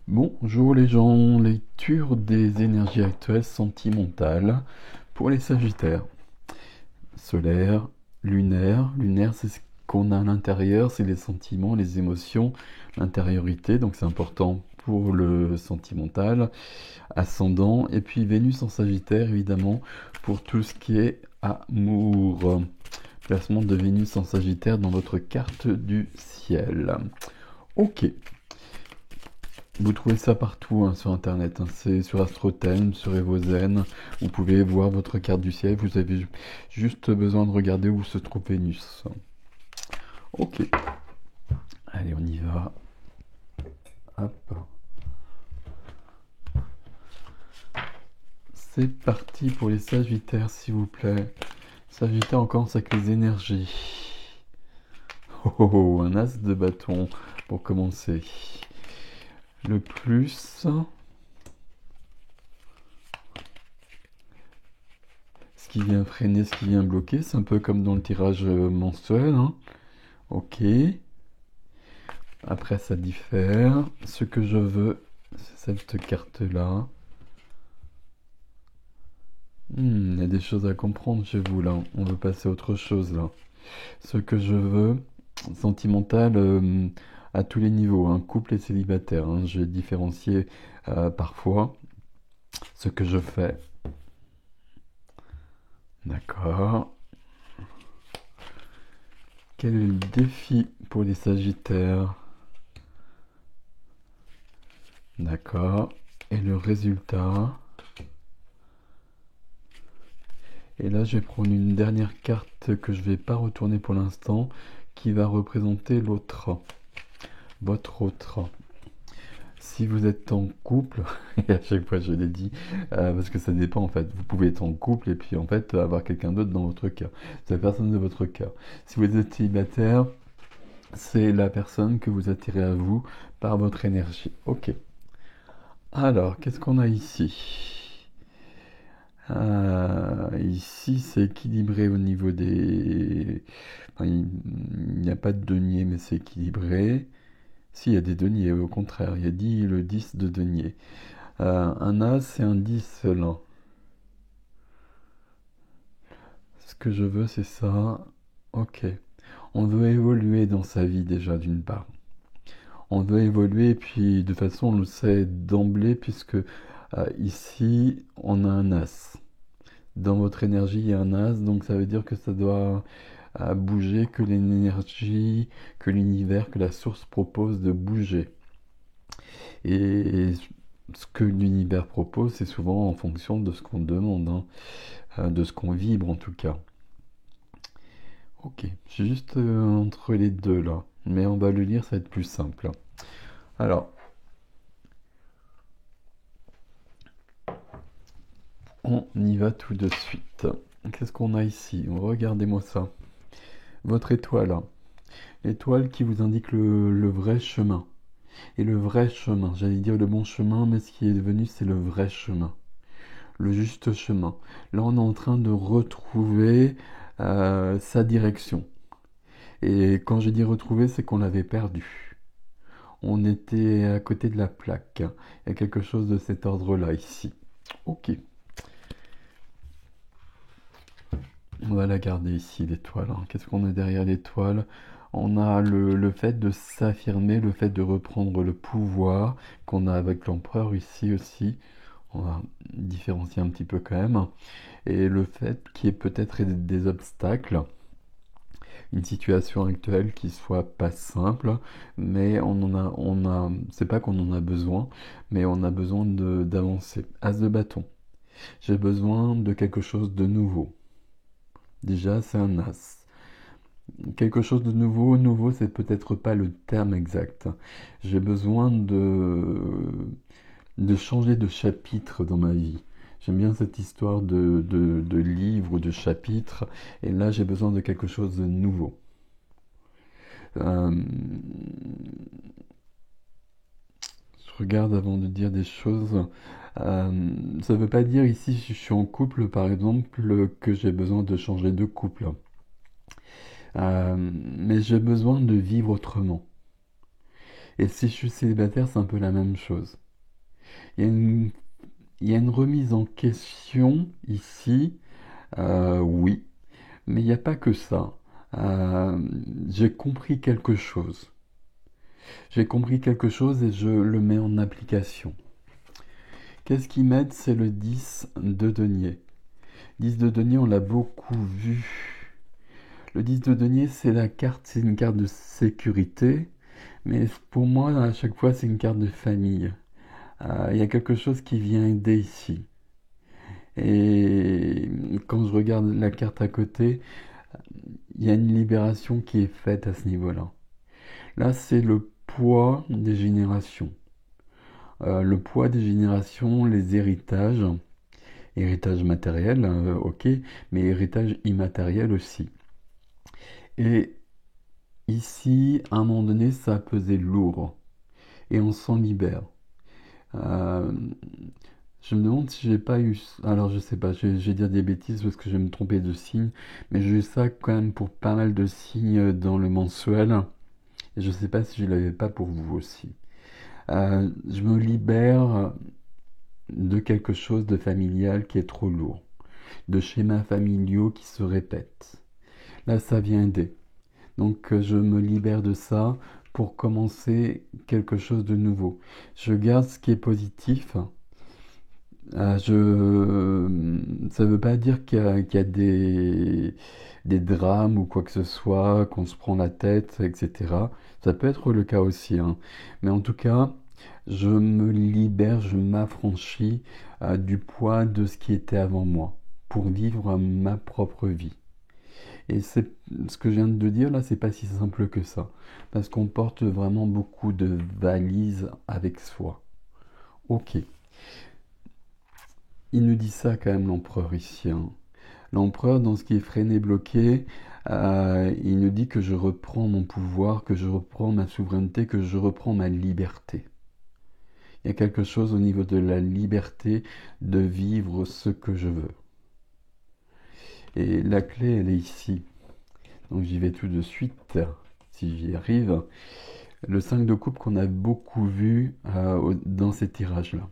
Bonjour les gens, lecture des énergies actuelles sentimentales pour les Sagittaires. Solaire, lunaire. Lunaire, c'est ce qu'on a à l'intérieur, c'est les sentiments, les émotions, l'intériorité, donc c'est important pour le sentimental. Ascendant, et puis Vénus en Sagittaire, évidemment, pour tout ce qui est amour. Placement de Vénus en Sagittaire dans votre carte du ciel. Ok. Vous trouvez ça partout hein, sur internet, hein. C'est sur AstroThem, sur Evozen. Vous pouvez voir votre carte du ciel. Vous avez juste besoin de regarder où se trouve Vénus. Ok. Allez, on y va. Hop. C'est parti pour les Sagittaires, s'il vous plaît. Sagittaire, on commence avec les énergies. Oh, un as de bâton pour commencer. Le plus. Ce qui vient freiner, ce qui vient bloquer, c'est un peu comme dans le tirage mensuel. Hein. Ok. Après, ça diffère. Ce que je veux, c'est cette carte-là. Il y a des choses à comprendre chez vous, là. On veut passer à autre chose, là. Ce que je veux, sentimental à tous les niveaux, hein, couple et célibataire. Hein. Je vais différencier parfois ce que je fais. D'accord. Quel est le défi pour les Sagittaires? D'accord. Et le résultat? Et là, je vais prendre une dernière carte que je ne vais pas retourner pour l'instant, qui va représenter l'autre, votre autre. Si vous êtes en couple, et à chaque fois je l'ai dit, parce que ça dépend en fait, vous pouvez être en couple et puis en fait avoir quelqu'un d'autre dans votre cœur. C'est la personne de votre cœur. Si vous êtes célibataire, c'est la personne que vous attirez à vous par votre énergie. Ok. Alors, qu'est-ce qu'on a ici? Ici, c'est équilibré au niveau des... Enfin, il n'y a pas de denier, mais c'est équilibré. Si, il y a des deniers, au contraire. Il y a le 10 de denier. Un as et un 10 là. Ce que je veux, c'est ça. Ok. On veut évoluer dans sa vie déjà, d'une part. On veut évoluer, et puis de toute façon, on le sait d'emblée, puisque ici, on a un as. Dans votre énergie, il y a un as, donc ça veut dire que ça doit bouger, que l'énergie, que l'univers, que la source propose de bouger. Et ce que l'univers propose, c'est souvent en fonction de ce qu'on demande, hein, de ce qu'on vibre en tout cas. Ok, je suis juste entre les deux là, mais on va le lire, ça va être plus simple. Alors, on y va tout de suite. Qu'est-ce qu'on a ici? Regardez-moi ça. Votre étoile, hein. L'étoile qui vous indique le vrai chemin. Et le vrai chemin, j'allais dire le bon chemin, mais ce qui est devenu, c'est le vrai chemin. Le juste chemin. Là, on est en train de retrouver sa direction. Et quand je dis retrouver, c'est qu'on l'avait perdu. On était à côté de la plaque. Il y a quelque chose de cet ordre-là ici. Ok. On va la garder ici, l'étoile. Hein. Qu'est-ce qu'on a derrière l'étoile? On a le fait de s'affirmer, le fait de reprendre le pouvoir qu'on a avec l'empereur ici aussi. On va différencier un petit peu quand même. Et le fait qu'il y ait peut-être des obstacles, une situation actuelle qui soit pas simple, mais c'est pas qu'on en a besoin, mais on a besoin d'avancer. As de bâton. J'ai besoin de quelque chose de nouveau. Déjà, c'est un as. Quelque chose de nouveau, nouveau, c'est peut-être pas le terme exact. J'ai besoin de changer de chapitre dans ma vie. J'aime bien cette histoire de livre ou de chapitre, et là j'ai besoin de quelque chose de nouveau. Euh, je regarde avant de dire des choses. Ça ne veut pas dire ici, si je suis en couple par exemple, que j'ai besoin de changer de couple. Mais j'ai besoin de vivre autrement. Et si je suis célibataire, c'est un peu la même chose. Il y a une, il y a une remise en question ici, oui, mais il n'y a pas que ça. Euh, j'ai compris quelque chose. J'ai compris quelque chose et je le mets en application. Qu'est-ce qui m'aide? C'est le 10 de denier. 10 de denier, on l'a beaucoup vu. Le 10 de denier, c'est une carte de sécurité, mais pour moi, à chaque fois, c'est une carte de famille. Il y a quelque chose qui vient aider ici. Et quand je regarde la carte à côté, il y a une libération qui est faite à ce niveau-là. Là, c'est le poids des générations. Le poids des générations, les héritages, héritage matériel, ok, mais héritage immatériel aussi. Et ici, à un moment donné, ça a pesé lourd et on s'en libère. Euh, je me demande si j'ai pas eu. Alors, je sais pas, je vais dire des bêtises parce que je vais me tromper de signe, mais j'ai eu ça quand même pour pas mal de signes dans le mensuel. Et je sais pas si je l'avais pas pour vous aussi. Je me libère de quelque chose de familial qui est trop lourd, de schémas familiaux qui se répètent. Là, ça vient aider. Donc, je me libère de ça pour commencer quelque chose de nouveau. Je garde ce qui est positif. Ça ne veut pas dire qu'il y a des drames ou quoi que ce soit, qu'on se prend la tête, etc. Ça peut être le cas aussi, hein. Mais en tout cas, je me libère, je m'affranchis du poids de ce qui était avant moi pour vivre ma propre vie. Et c'est ce que je viens de dire là, c'est pas si simple que ça, parce qu'on porte vraiment beaucoup de valises avec soi. Ok, il nous dit ça quand même l'empereur ici, hein. L'empereur, dans ce qui est freiné, bloqué, il nous dit que je reprends mon pouvoir, que je reprends ma souveraineté, que je reprends ma liberté. Il y a quelque chose au niveau de la liberté de vivre ce que je veux. Et la clé, elle est ici. Donc j'y vais tout de suite, si j'y arrive. Le 5 de coupe qu'on a beaucoup vu dans ces tirages-là.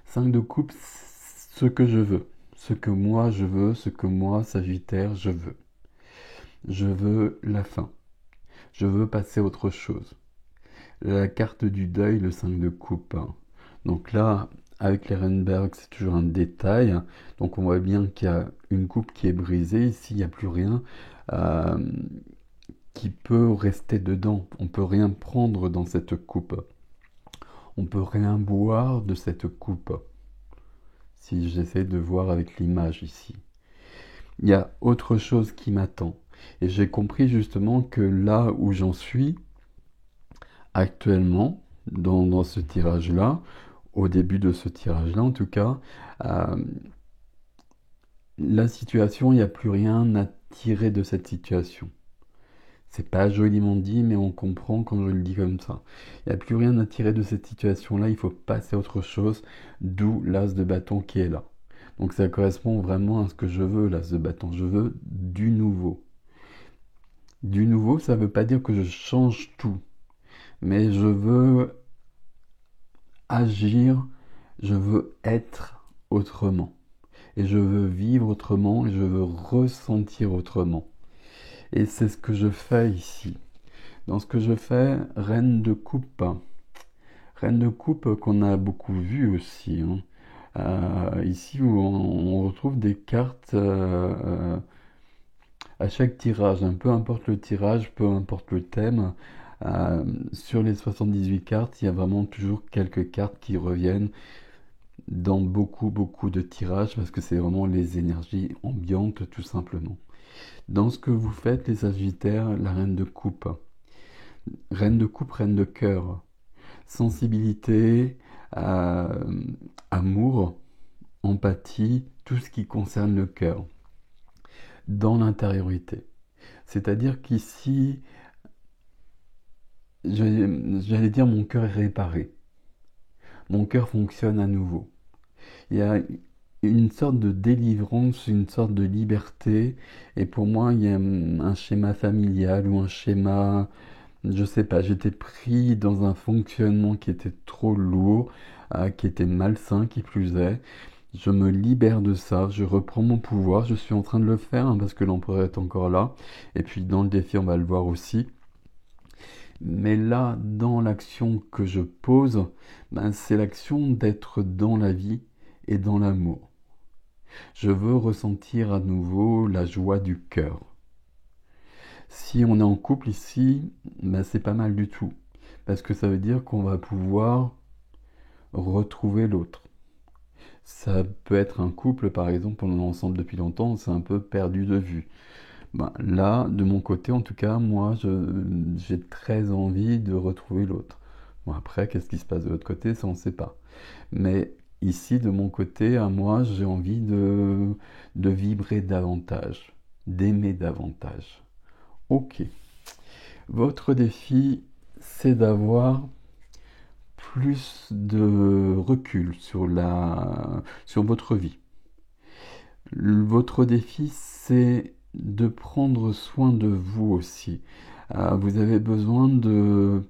5 de coupe, ce que je veux. Ce que moi je veux, ce que moi, Sagittaire, je veux. Je veux la fin. Je veux passer à autre chose. La carte du deuil, le 5 de coupe, hein. Donc là, avec l'Ehrenberg, c'est toujours un détail. Donc on voit bien qu'il y a une coupe qui est brisée. Ici, il n'y a plus rien euh, qui peut rester dedans. On ne peut rien prendre dans cette coupe. On ne peut rien boire de cette coupe. Si j'essaie de voir avec l'image ici. Il y a autre chose qui m'attend. Et j'ai compris justement que là où j'en suis, actuellement, dans ce tirage-là, au début de ce tirage-là en tout cas, euh, la situation, il n'y a plus rien à tirer de cette situation. C'est pas joliment dit, mais on comprend quand je le dis comme ça. Il n'y a plus rien à tirer de cette situation-là, il faut passer à autre chose, d'où l'as de bâton qui est là. Donc ça correspond vraiment à ce que je veux, l'as de bâton. Je veux du nouveau. Du nouveau, ça ne veut pas dire que je change tout, mais je veux agir, je veux être autrement. Et je veux vivre autrement, et je veux ressentir autrement. Et c'est ce que je fais ici. Dans ce que je fais, Reine de coupe. Reine de coupe qu'on a beaucoup vu aussi, hein. Ici où on retrouve des cartes à chaque tirage, hein. Peu importe le tirage, peu importe le thème. Sur les 78 cartes, il y a vraiment toujours quelques cartes qui reviennent dans beaucoup de tirages parce que c'est vraiment les énergies ambiantes tout simplement. Dans ce que vous faites, les Sagittaires, la reine de coupe. Reine de coupe, reine de cœur. Sensibilité, amour, empathie, tout ce qui concerne le cœur. Dans l'intériorité. C'est-à-dire qu'ici, j'allais dire mon cœur est réparé. Mon cœur fonctionne à nouveau. Il y a une sorte de délivrance, une sorte de liberté. Et pour moi, il y a un schéma familial ou un schéma je sais pas, j'étais pris dans un fonctionnement qui était trop lourd, qui était malsain, qui plus est. Je me libère de ça, je reprends mon pouvoir, je suis en train de le faire hein, parce que l'empereur est encore là. Et puis dans le défi, on va le voir aussi. Mais là, dans l'action que je pose, ben, c'est l'action d'être dans la vie et dans l'amour. Je veux ressentir à nouveau la joie du cœur. Si on est en couple ici, ben, c'est pas mal du tout. Parce que ça veut dire qu'on va pouvoir retrouver l'autre. Ça peut être un couple, par exemple, on est ensemble depuis longtemps, on s'est un peu perdu de vue. Ben, là, de mon côté, en tout cas, moi, j'ai très envie de retrouver l'autre. Bon, après, qu'est-ce qui se passe de l'autre côté, ça, on ne sait pas. Mais ici, de mon côté, à moi, j'ai envie de vibrer davantage, d'aimer davantage. Ok. Votre défi, c'est d'avoir plus de recul sur votre vie. Votre défi, c'est de prendre soin de vous aussi. Vous avez besoin de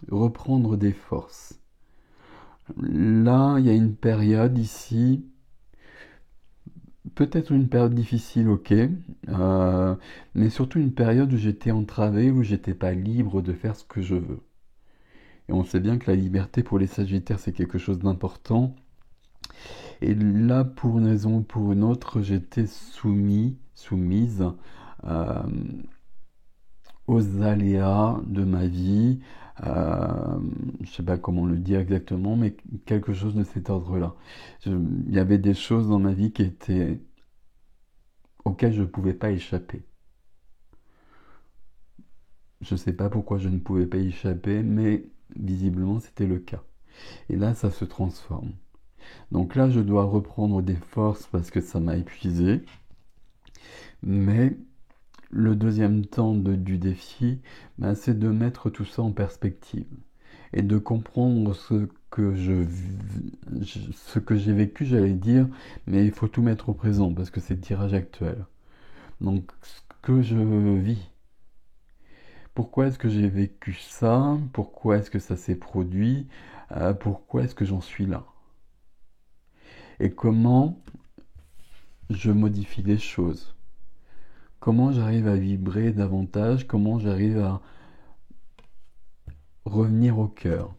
reprendre des forces. Là, il y a une période ici, peut-être une période difficile, ok, mais surtout une période où j'étais entravé, où j'étais pas libre de faire ce que je veux. Et on sait bien que la liberté pour les Sagittaires, c'est quelque chose d'important. Et là, pour une raison ou pour une autre, j'étais soumise euh, aux aléas de ma vie. Je ne sais pas comment le dire exactement, mais quelque chose de cet ordre-là. Il y avait des choses dans ma vie auxquelles je ne pouvais pas échapper. Je ne sais pas pourquoi je ne pouvais pas y échapper, mais visiblement c'était le cas. Et là, ça se transforme. Donc là, je dois reprendre des forces parce que ça m'a épuisé. Mais le deuxième temps du défi, ben, c'est de mettre tout ça en perspective et de comprendre ce que j'ai vécu, j'allais dire, mais il faut tout mettre au présent parce que c'est le tirage actuel. Donc, ce que je vis, pourquoi est-ce que j'ai vécu ça? Pourquoi est-ce que ça s'est produit? Pourquoi est-ce que j'en suis là? Et comment je modifie les choses? Comment j'arrive à vibrer davantage? Comment j'arrive à revenir au cœur?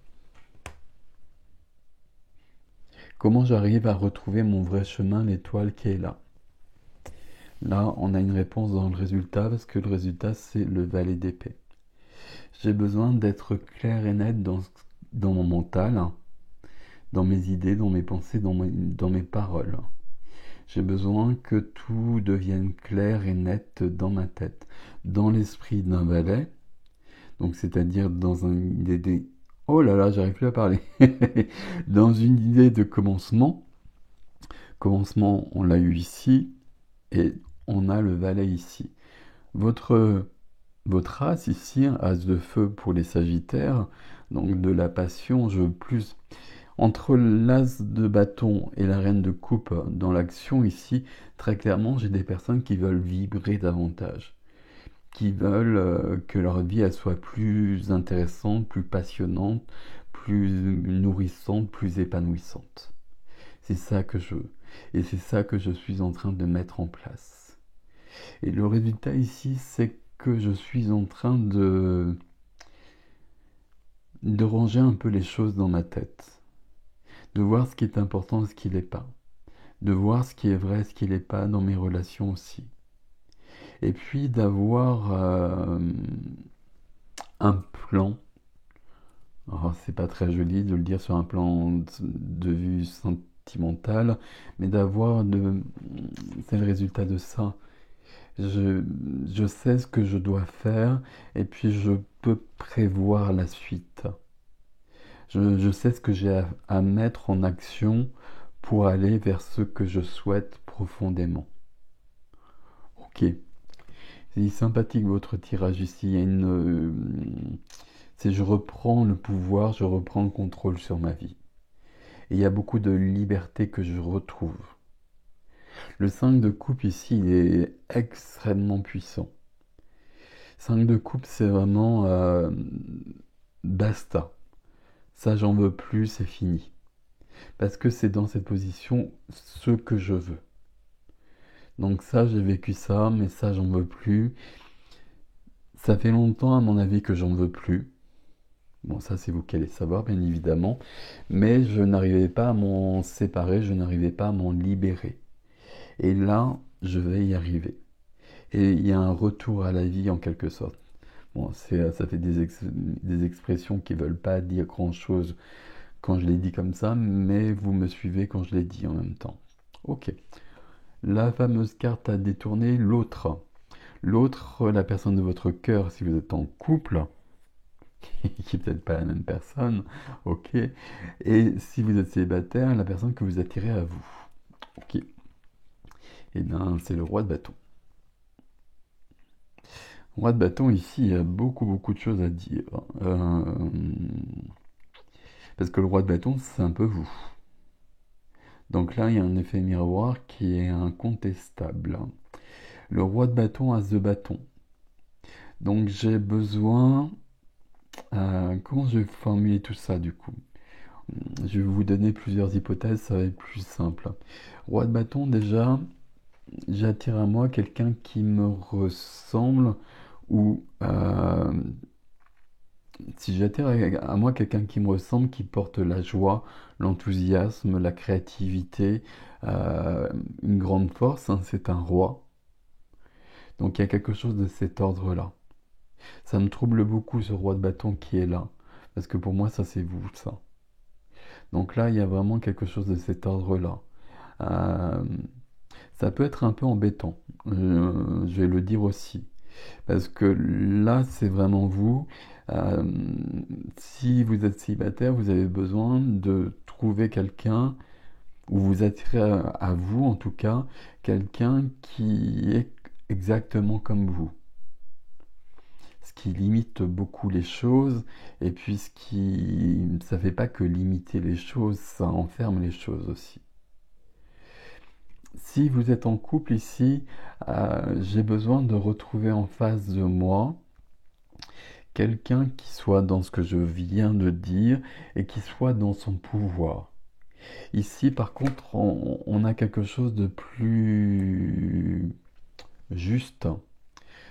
Comment j'arrive à retrouver mon vrai chemin, l'étoile qui est là? Là, on a une réponse dans le résultat, parce que le résultat, c'est le valet d'épée. J'ai besoin d'être clair et net dans mon mental, dans mes idées, dans mes pensées, dans mes paroles. J'ai besoin que tout devienne clair et net dans ma tête, dans l'esprit d'un valet, donc c'est-à-dire dans une idée. Oh là là, j'arrive plus à parler. Dans une idée de commencement. Commencement, on l'a eu ici, et on a le valet ici. Votre as ici, as de feu pour les Sagittaires, donc de la passion, je veux plus. Entre l'as de bâton et la reine de coupe dans l'action ici, très clairement, j'ai des personnes qui veulent vibrer davantage, qui veulent que leur vie elle soit plus intéressante, plus passionnante, plus nourrissante, plus épanouissante. C'est ça que je veux. Et c'est ça que je suis en train de mettre en place. Et le résultat ici, c'est que je suis en train de ranger un peu les choses dans ma tête. De voir ce qui est important et ce qui l'est pas. De voir ce qui est vrai et ce qui l'est pas dans mes relations aussi. Et puis d'avoir un plan. Alors, c'est pas très joli de le dire sur un plan de vue sentimentale, mais c'est le résultat de ça. Je, je sais ce que je dois faire et puis je peux prévoir la suite. Je sais ce que j'ai à mettre en action pour aller vers ce que je souhaite profondément. Ok. C'est sympathique votre tirage ici. Il y a c'est je reprends le pouvoir, je reprends le contrôle sur ma vie. Et il y a beaucoup de liberté que je retrouve. Le 5 de coupe ici, il est extrêmement puissant. 5 de coupe, c'est vraiment basta. Ça, j'en veux plus, c'est fini. Parce que c'est dans cette position ce que je veux. Donc ça, j'ai vécu ça, mais ça, j'en veux plus. Ça fait longtemps, à mon avis, que j'en veux plus. Bon, ça, c'est vous qui allez savoir, bien évidemment. Mais je n'arrivais pas à m'en séparer, je n'arrivais pas à m'en libérer. Et là, je vais y arriver. Et il y a un retour à la vie en quelque sorte. Bon, ça fait des expressions qui veulent pas dire grand-chose quand je les dis comme ça, mais vous me suivez quand je les dis en même temps. Ok. La fameuse carte à détourner, l'autre. L'autre, la personne de votre cœur, si vous êtes en couple, qui n'est peut-être pas la même personne, ok. Et si vous êtes célibataire, la personne que vous attirez à vous. Ok. Et bien, c'est le roi de bâton. Roi de bâton, ici, il y a beaucoup, beaucoup de choses à dire. Parce que le roi de bâton, c'est un peu vous. Donc là, il y a un effet miroir qui est incontestable. Le roi de bâton a the bâton. Donc j'ai besoin... comment je vais formuler tout ça du coup? Je vais vous donner plusieurs hypothèses, ça va être plus simple. Roi de bâton, déjà, j'attire à moi quelqu'un qui me ressemble ou si j'attire à moi quelqu'un qui me ressemble, qui porte la joie, l'enthousiasme, la créativité, une grande force, hein, c'est un roi. Donc il y a quelque chose de cet ordre-là. Ça me trouble beaucoup ce roi de bâton qui est là, parce que pour moi ça c'est vous, ça. Donc là il y a vraiment quelque chose de cet ordre-là. Euh, Ça peut être un peu embêtant, je vais le dire aussi. Parce que là, c'est vraiment vous. Euh, Si vous êtes célibataire, vous avez besoin de trouver quelqu'un, ou vous attirez à vous en tout cas, quelqu'un qui est exactement comme vous. Ce qui limite beaucoup les choses, et puis ça fait pas que limiter les choses, ça enferme les choses aussi. Si vous êtes en couple ici, j'ai besoin de retrouver en face de moi quelqu'un qui soit dans ce que je viens de dire et qui soit dans son pouvoir. Ici, par contre, on a quelque chose de plus juste.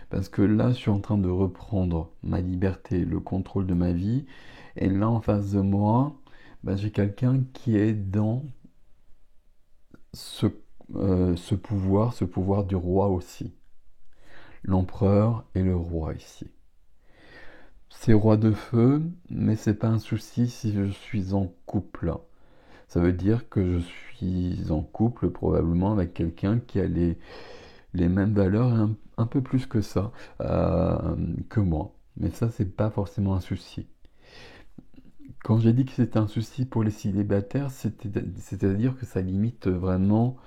Parce que là, je suis en train de reprendre ma liberté, le contrôle de ma vie. Et là, en face de moi, bah, j'ai quelqu'un qui est dans ce, ce pouvoir du roi aussi. L'empereur et le roi ici. C'est roi de feu, mais c'est pas un souci si je suis en couple. Ça veut dire que je suis en couple probablement avec quelqu'un qui a les mêmes valeurs et un peu plus que ça, que moi. Mais ça, c'est pas forcément un souci. Quand j'ai dit que c'était un souci pour les célibataires, c'est-à-dire que ça limite vraiment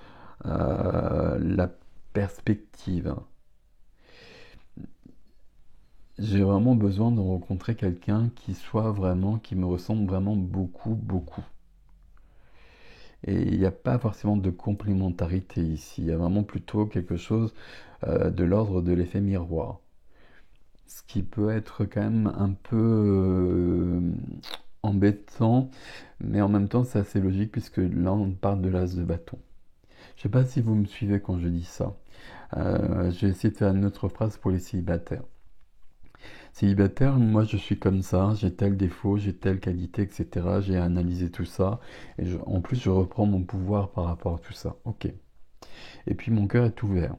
la perspective. J'ai vraiment besoin de rencontrer quelqu'un qui soit vraiment, qui me ressemble vraiment beaucoup, beaucoup. Et il n'y a pas forcément de complémentarité ici, il y a vraiment plutôt quelque chose de l'ordre de l'effet miroir. Ce qui peut être quand même un peu embêtant, mais en même temps c'est assez logique puisque là on parle de l'as de bâton. Je ne sais pas si vous me suivez quand je dis ça. Je vais essayer de faire une autre phrase pour les célibataires. Célibataire, moi je suis comme ça, j'ai tel défaut, j'ai telle qualité, etc. J'ai analysé tout ça. Et en plus, je reprends mon pouvoir par rapport à tout ça. Ok. Et puis mon cœur est ouvert.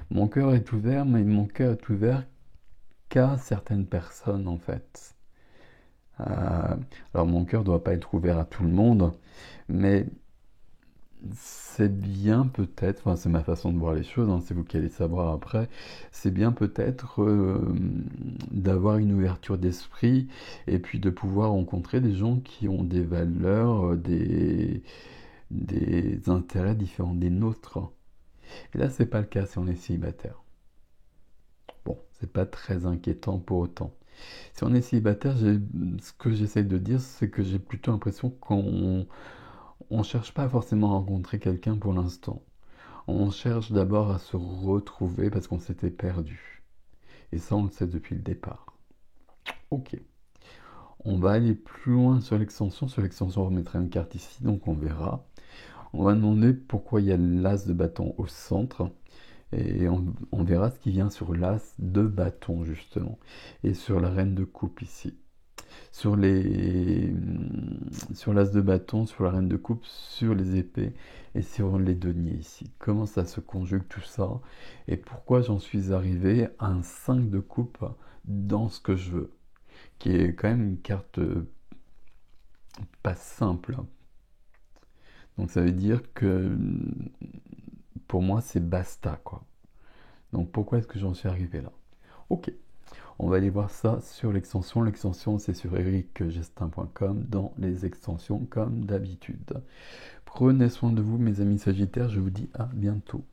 Mon cœur est ouvert, mais mon cœur est ouvert qu'à certaines personnes en fait. Alors mon cœur ne doit pas être ouvert à tout le monde, mais c'est bien peut-être, enfin c'est ma façon de voir les choses, hein, c'est vous qui allez savoir après, c'est bien peut-être d'avoir une ouverture d'esprit et puis de pouvoir rencontrer des gens qui ont des valeurs, des intérêts différents des nôtres. Et là, c'est pas le cas si on est célibataire. Bon, c'est pas très inquiétant pour autant. Si on est célibataire, ce que j'essaie de dire, c'est que j'ai plutôt l'impression qu'on on cherche pas forcément à rencontrer quelqu'un pour l'instant. On cherche d'abord à se retrouver parce qu'on s'était perdu. Et ça, on le sait depuis le départ. Ok. On va aller plus loin sur l'extension. Sur l'extension, on remettra une carte ici, donc on verra. On va demander pourquoi il y a l'as de bâton au centre. Et on verra ce qui vient sur l'as de bâton, justement. Et sur la reine de coupe ici. Sur l'as de bâton, sur la reine de coupe, sur les épées et sur les deniers ici. Comment ça se conjugue tout ça et pourquoi j'en suis arrivé à un 5 de coupe dans ce que je veux, qui est quand même une carte pas simple. Donc ça veut dire que pour moi c'est basta quoi. Donc pourquoi est-ce que j'en suis arrivé là? Ok. On va aller voir ça sur l'extension. L'extension, c'est sur ericgestin.com dans les extensions comme d'habitude. Prenez soin de vous, mes amis Sagittaires. Je vous dis à bientôt.